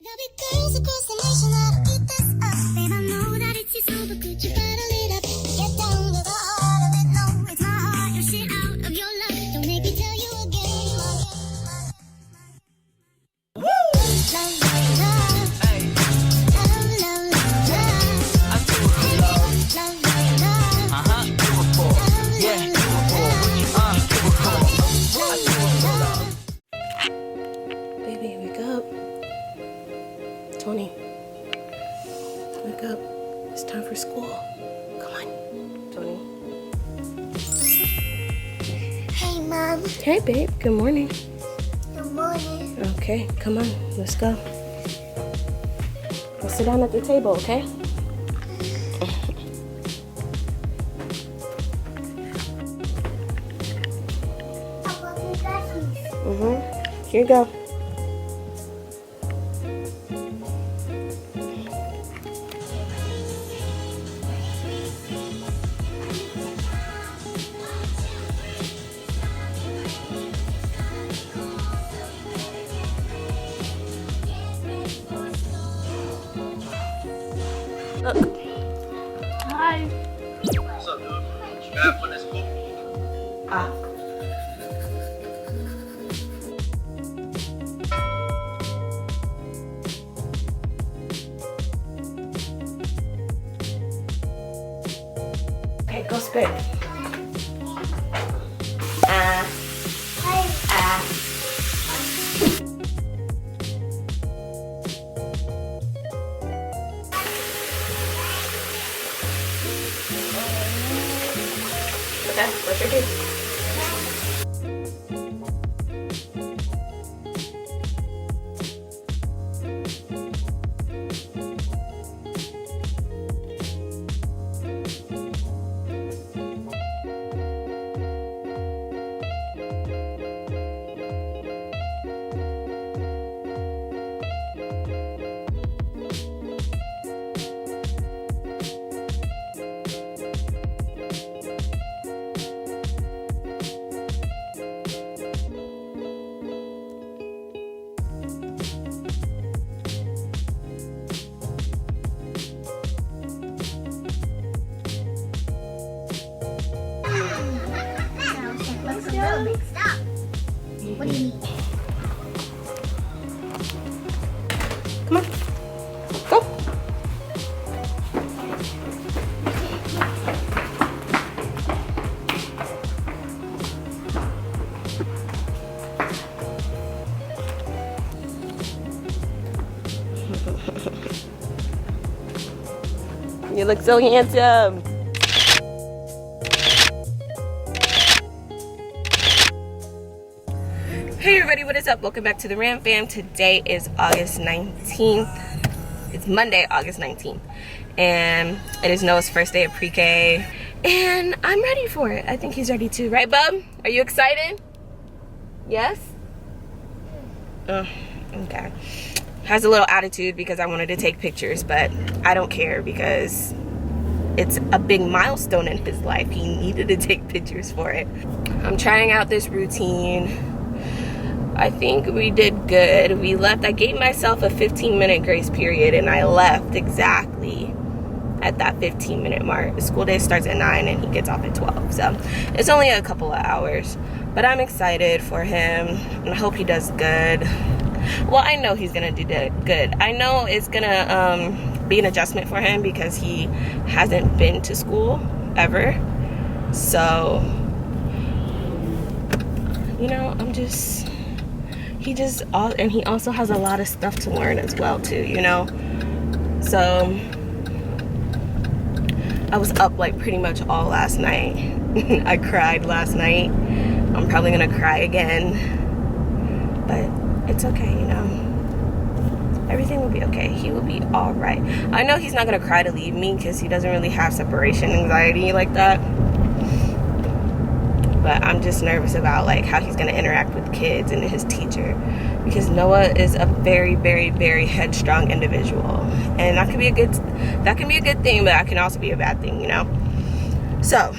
There'll be girls across the nation that'll eat this up. Babe, I know that it's your soul, but could you bottle it up? Get down to the heart of it. No, it's my heart. You're shit out of your luck. Don't make me tell you again. Woo! Love, love, love. Hey. Love, love, love, love. I do it for love. Love, love, love. Do it for. Yeah, do it for. Do it for. I do it for love. Baby, wake up. Tony, wake up. It's time for school. Come on, Tony. Hey, Mom. Hey, babe. Good morning. Good morning. Okay, come on. Let's go. We'll sit down at the table, okay? Papa, you got these. Here you go. Look. Hi. What's up, dude? You have fun at school? Okay, go spit. Okay, brush your teeth. Stop. What do you mean? Come on. Go. You look so handsome. Hey everybody, what is up? Welcome back to the Ram Fam. Today is August 19th. It's Monday, August 19th. And it is Noah's first day of pre-K. And I'm ready for it. I think he's ready too. Right, bub? Are you excited? Yes? Okay. Has a little attitude because I wanted to take pictures, but I don't care because it's a big milestone in his life. He needed to take pictures for it. I'm trying out this routine. I think we did good. We left. I gave myself a 15-minute grace period and I left exactly at that 15-minute mark. The school day starts at 9 and he gets off at 12. So it's only a couple of hours. But I'm excited for him and I hope he does good. Well, I know he's gonna do good. I know it's gonna be an adjustment for him because he hasn't been to school ever. So, you know, and he also has a lot of stuff to learn as well too, you know. So I was up like pretty much all last night. I cried last night. I'm probably gonna cry again, but it's okay, you know. Everything will be okay. He will be all right. I know he's not gonna cry to leave me because he doesn't really have separation anxiety like that. But I'm just nervous about like how he's gonna interact with kids and his teacher, because Noah is a very, very, very headstrong individual, and that can be a good thing, but that can also be a bad thing, you know. So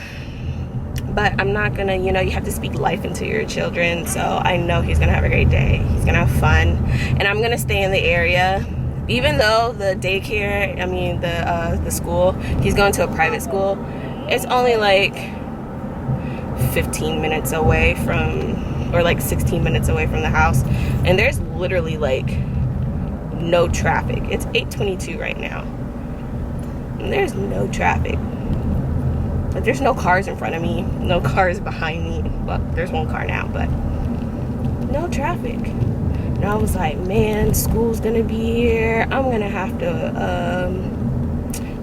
But I'm not gonna, you know, you have to speak life into your children. So I know he's gonna have a great day. He's gonna have fun. And I'm gonna stay in the area. Even though the daycare, I mean the school, he's going to a private school. It's only like 15 minutes away from, or like 16 minutes away from the house. And there's literally like no traffic. It's 8:22 right now. And there's no traffic. But there's no cars in front of me, no cars behind me. Well, there's one car now, but no traffic. And I was like, man, school's gonna be here. I'm gonna have to,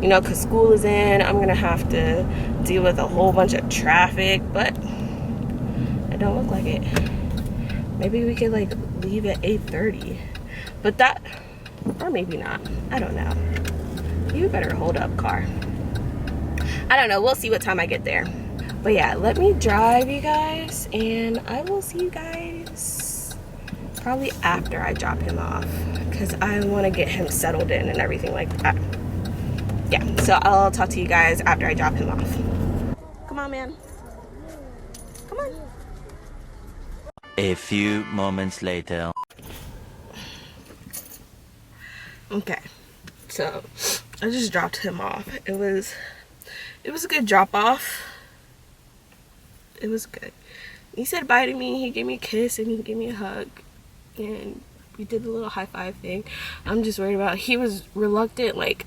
you know, cause school is in, I'm gonna have to deal with a whole bunch of traffic, but it don't look like it. Maybe we could like leave at 8:30, but that, or maybe not, I don't know. You better hold up, car. I don't know, we'll see what time I get there. But yeah, let me drive, you guys, and I will see you guys probably after I drop him off, because I want to get him settled in and everything like that. Yeah, so I'll talk to you guys after I drop him off. Come on, man. Come on. A few moments later. Okay, so I just dropped him off. It was a good drop off. It was good. He said bye to me. He gave me a kiss and he gave me a hug, and we did the little high five thing. I'm just worried about, he was reluctant. Like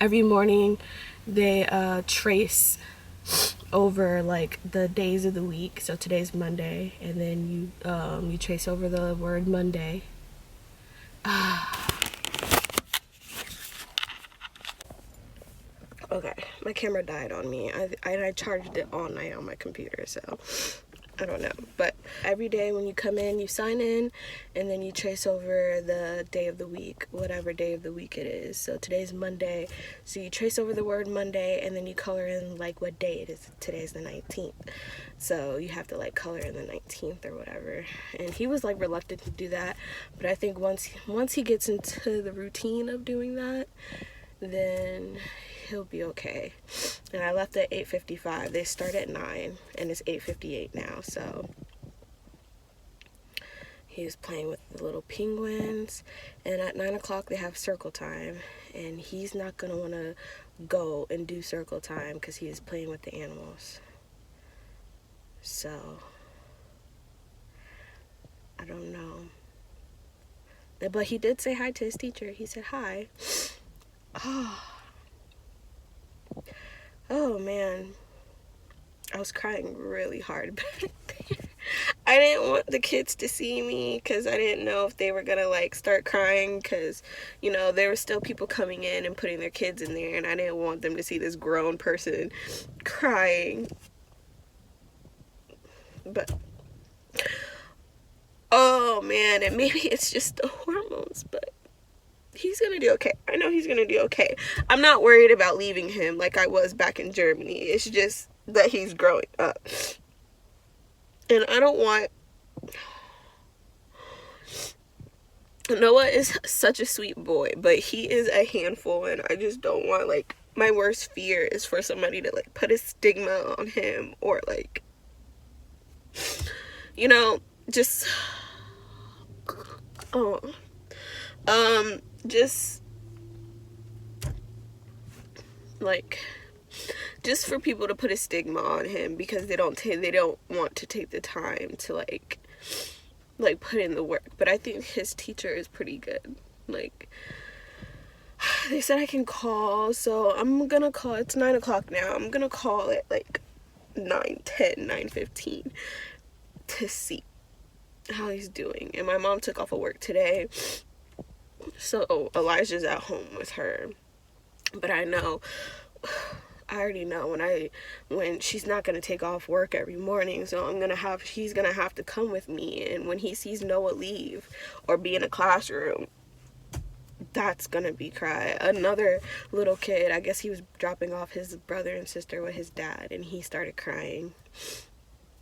every morning they trace over like the days of the week. So today's Monday, and then you trace over the word Monday. Okay, my camera died on me. I charged it all night on my computer, so I don't know. But every day when you come in, you sign in, and then you trace over the day of the week, whatever day of the week it is. So today's Monday, so you trace over the word Monday, and then you color in like what day it is. Today's the 19th, so you have to like color in the 19th or whatever. And he was like reluctant to do that, but I think once he gets into the routine of doing that, then he'll be okay. And I left at 8:55. They start at 9 and it's 8:58 now, so he was playing with the little penguins, and at 9 o'clock they have circle time, and he's not gonna want to go and do circle time because he is playing with the animals. So I don't know, but he did say hi to his teacher. He said hi. Oh man, I was crying really hard back there. I didn't want the kids to see me because I didn't know if they were gonna like start crying, because you know there were still people coming in and putting their kids in there, and I didn't want them to see this grown person crying. But oh man, and maybe it's just the hormones, but he's gonna do okay. I know he's gonna do okay. I'm not worried about leaving him like I was back in Germany. It's just that he's growing up, and I don't want, Noah is such a sweet boy, but he is a handful, and I just don't want, like, my worst fear is for somebody to like put a stigma on him, or like, you know, just just like, just for people to put a stigma on him because they don't want to take the time to like put in the work. But I think his teacher is pretty good. Like, they said I can call, so I'm gonna call. It's 9 o'clock now. I'm gonna call at like 9:10, 9:15 to see how he's doing. And my mom took off of work today, so Elijah's at home with her. But I already know when she's not gonna take off work every morning, so he's gonna have to come with me. And when he sees Noah leave or be in a classroom, that's gonna be cry. Another little kid, I guess he was dropping off his brother and sister with his dad, and he started crying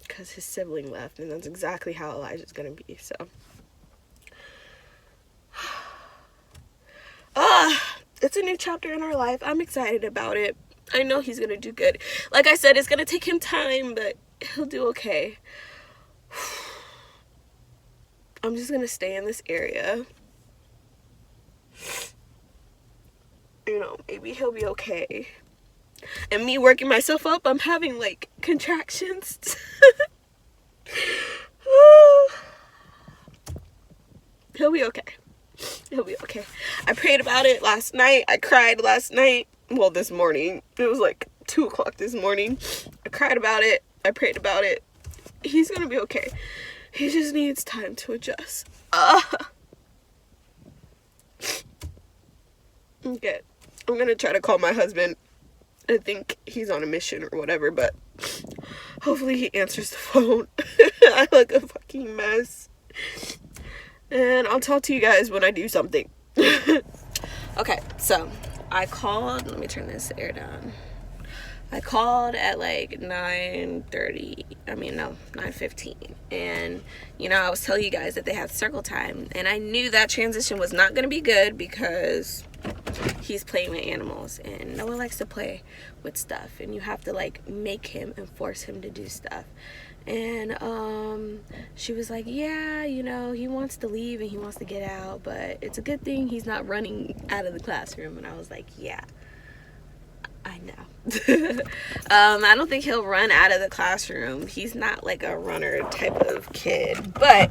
because his sibling left, and that's exactly how Elijah's gonna be. So it's a new chapter in our life. I'm excited about it. I know he's gonna do good. Like I said, it's gonna take him time, but he'll do okay. I'm just gonna stay in this area. You know, maybe he'll be okay. And me working myself up, I'm having like contractions. He'll be okay. He'll be okay. I prayed about it last night. I cried last night. Well, this morning. It was like 2 o'clock this morning. I cried about it. I prayed about it. He's gonna be okay. He just needs time to adjust. Okay. I'm gonna try to call my husband. I think he's on a mission or whatever, but hopefully he answers the phone. I look a fucking mess. And I'll talk to you guys when I do something. Okay, so I called. Let me turn this air down. I called at like 9:15. And, you know, I was telling you guys that they had circle time. And I knew that transition was not going to be good because he's playing with animals. And no one likes to play with stuff. And you have to, like, make him and force him to do stuff. And she was like, yeah, you know, he wants to leave and he wants to get out. But it's a good thing he's not running out of the classroom. And I was like, yeah. I know. I don't think he'll run out of the classroom. He's not like a runner type of kid, but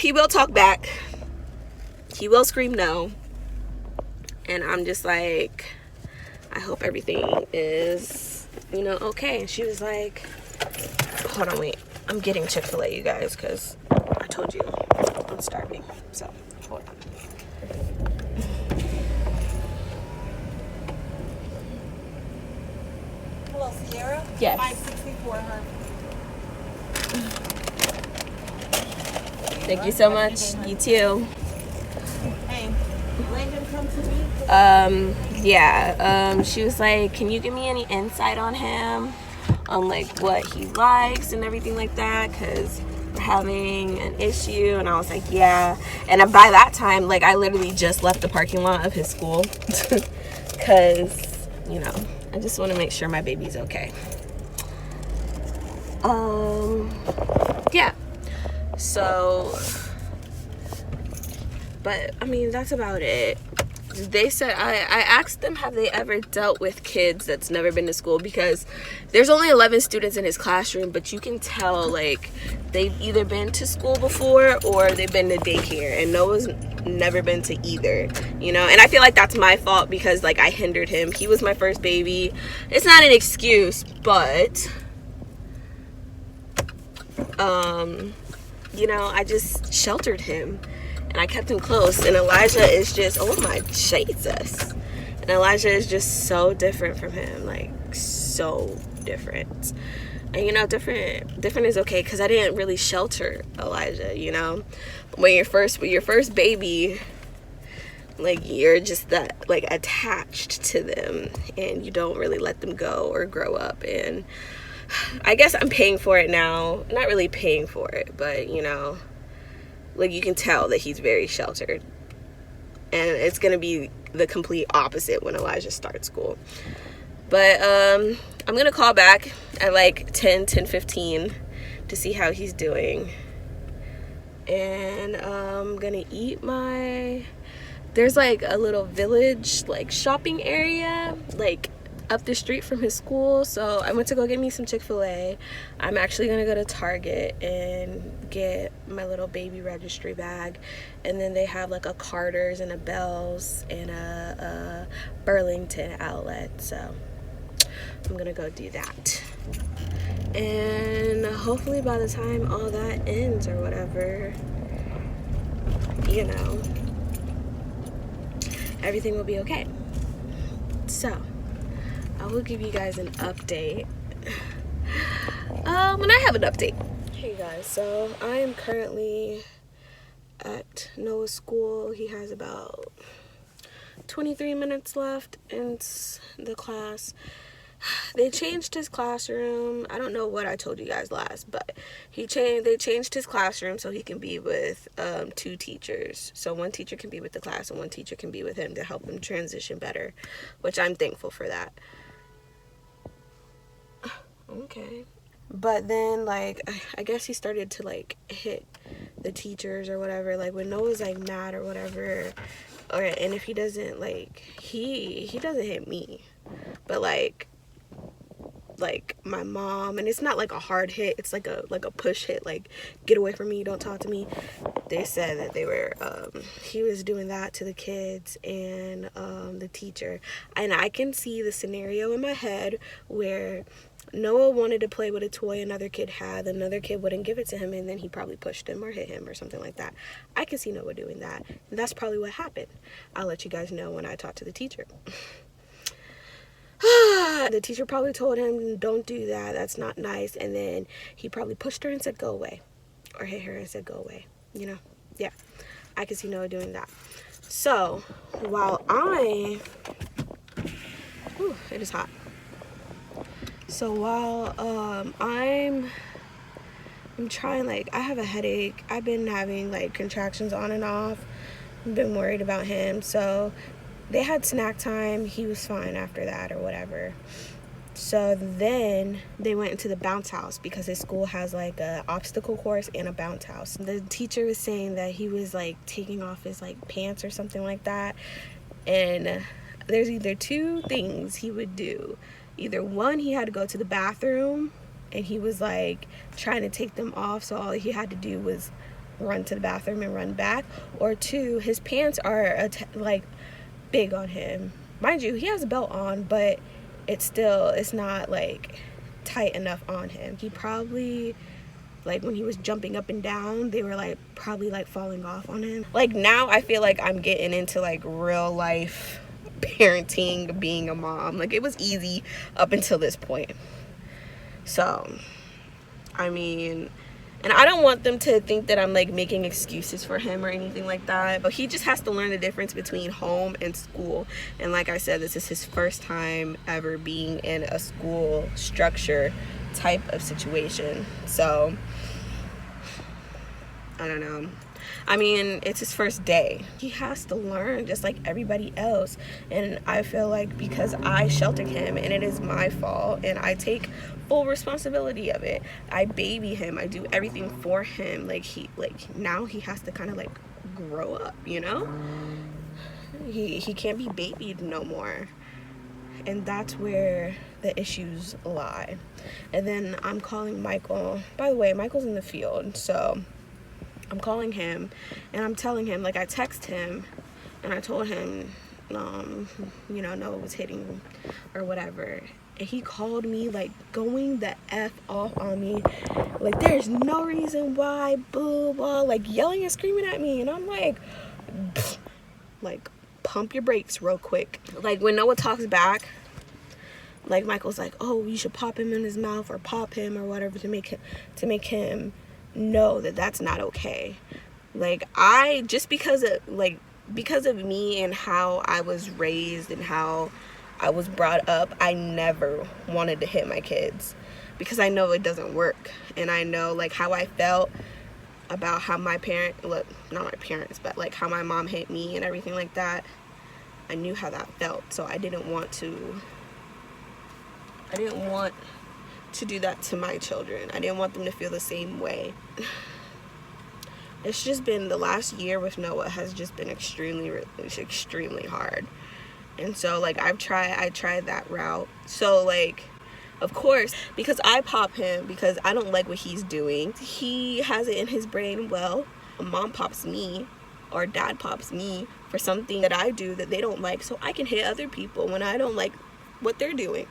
he will talk back. He will scream no. And I'm just like, I hope everything is, you know, okay. And she was like, hold on, wait. I'm getting Chick-fil-A, you guys, because I told you I'm starving. So, hold on. Hello, Sierra? Yes. 564 her. Thank you so much. You too. Hey, Landon come to me? She was like, can you give me any insight on him? On like what he likes and everything like that? Because we're having an issue. And I was like, yeah. And by that time, like, I literally just left the parking lot of his school. Because, you know, I just want to make sure my baby's okay. Yeah. So, but I mean, that's about it. They said, I asked them, have they ever dealt with kids that's never been to school? Because there's only 11 students in his classroom, but you can tell, like, they've either been to school before or they've been to daycare, and Noah's never been to either, you know? And I feel like that's my fault because, like, I hindered him. He was my first baby. It's not an excuse, but, you know, I just sheltered him. And I kept him close. And Elijah is just, oh my Jesus. And Elijah is just so different from him. Like, so different. And, you know, different is okay. Because I didn't really shelter Elijah, you know. When you're first, with your first baby, like, you're just that, like, attached to them. And you don't really let them go or grow up. And I guess I'm paying for it now. Not really paying for it, but, you know. Like, you can tell that he's very sheltered. And it's going to be the complete opposite when Elijah starts school. But I'm going to call back at like 10:15 to see how he's doing. And I'm going to eat my... There's like a little village, like, shopping area, like, up the street from his school. So I went to go get me some Chick-fil-A. I'm actually gonna go to Target and get my little baby registry bag, and then they have like a Carter's and a Bell's and a Burlington outlet, so I'm gonna go do that. And hopefully by the time all that ends or whatever, you know, everything will be okay. So I will give you guys an update when I have an update. Hey guys, so I am currently at Noah's school. He has about 23 minutes left in the class. they changed his classroom. I don't know what I told you guys last, but they changed his classroom so he can be with 2 teachers. So one teacher can be with the class and one teacher can be with him to help him transition better, which I'm thankful for that. Okay. But then, like, I guess he started to, like, hit the teachers or whatever. Like, when Noah's, like, mad or whatever, and if he doesn't, like, he doesn't hit me. But, like my mom, and it's not like a hard hit, it's like a push hit, like, get away from me, don't talk to me. They said that they were he was doing that to the kids and the teacher. And I can see the scenario in my head where Noah wanted to play with a toy another kid had, another kid wouldn't give it to him, and then he probably pushed him or hit him or something like that. I can see Noah doing that, and that's probably what happened. I'll let you guys know when I talk to the teacher. The teacher probably told him, don't do that, that's not nice, and then he probably pushed her and said, go away, or hit her and said, go away, you know. Yeah, I can see Noah doing that. So while it is hot. So while I'm trying, like, I have a headache, I've been having, like, contractions on and off, I've been worried about him. So they had snack time, he was fine after that or whatever. So then they went into the bounce house because his school has, like, a obstacle course and a bounce house. The teacher was saying that he was, like, taking off his, like, pants or something like that, and there's either 2 things he would do. Either one, he had to go to the bathroom and he was, like, trying to take them off, so all he had to do was run to the bathroom and run back. Or 2, his pants are like big on him. Mind you, he has a belt on, but it's not, like, tight enough on him. He probably, like, when he was jumping up and down, they were, like, probably, like, falling off on him. Like, now I feel like I'm getting into, like, real life parenting, being a mom. Like, it was easy up until this point. So, I mean, and I don't want them to think that I'm, like, making excuses for him or anything like that, but he just has to learn the difference between home and school. And like I said, this is his first time ever being in a school structure type of situation. So, I don't know. I mean, it's his first day. He has to learn just like everybody else. And I feel like because I sheltered him and it is my fault and I take full responsibility of it. I baby him. I do everything for him. Now he has to kind of, like, grow up, you know? He can't be babied no more. And that's where the issues lie. And then I'm calling Michael. By the way, Michael's in the field, so I'm calling him and I'm telling him, like, I text him and I told him, you know, Noah was hitting or whatever. And he called me, like, going the F off on me. Like, there's no reason why, boo, blah, like, yelling and screaming at me. And I'm like, pump your brakes real quick. Like, when Noah talks back, like, Michael's like, oh, you should pop him in his mouth or pop him or whatever to make him know that that's not okay. Like, because of me and how I was raised and how I was brought up, I never wanted to hit my kids because I know it doesn't work. And I know, like, how I felt about how not my parents, but, like, how my mom hit me and everything like that. I knew how that felt, so I didn't want to do that to my children. I didn't want them to feel the same way. It's just been, the last year with Noah has just been extremely hard. And so, like, I tried that route. So, like, of course, because I pop him because I don't like what he's doing, he has it in his brain, well, mom pops me or dad pops me for something that I do that they don't like, so I can hit other people when I don't like what they're doing.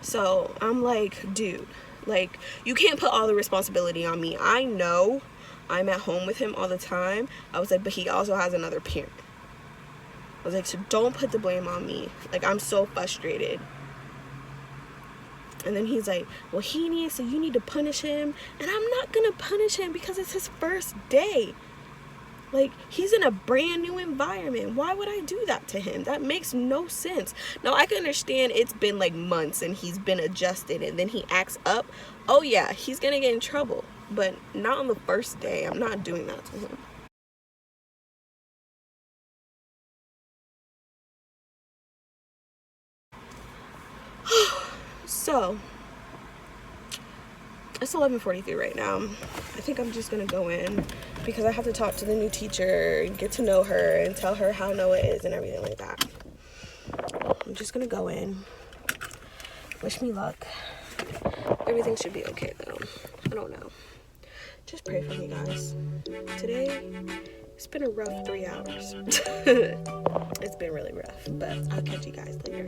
So I'm like, dude, like, you can't put all the responsibility on me. I know I'm at home with him all the time. I was like, but he also has another parent. I was like, so don't put the blame on me. Like, I'm so frustrated. And then he's like, well, you need to punish him. And I'm not going to punish him because it's his first day. Like, he's in a brand new environment. Why would I do that to him? That makes no sense. Now, I can understand it's been like months and he's been adjusted and then he acts up. Oh yeah, he's gonna get in trouble. But not on the first day. I'm not doing that to him. So, it's 11:43 right now. I think I'm just gonna go in because I have to talk to the new teacher and get to know her and tell her how Noah is and everything like that. I'm just gonna go in. Wish me luck. Everything should be okay though. I don't know. Just pray for me, guys. Today, it's been a rough 3 hours. It's been really rough, but I'll catch you guys later.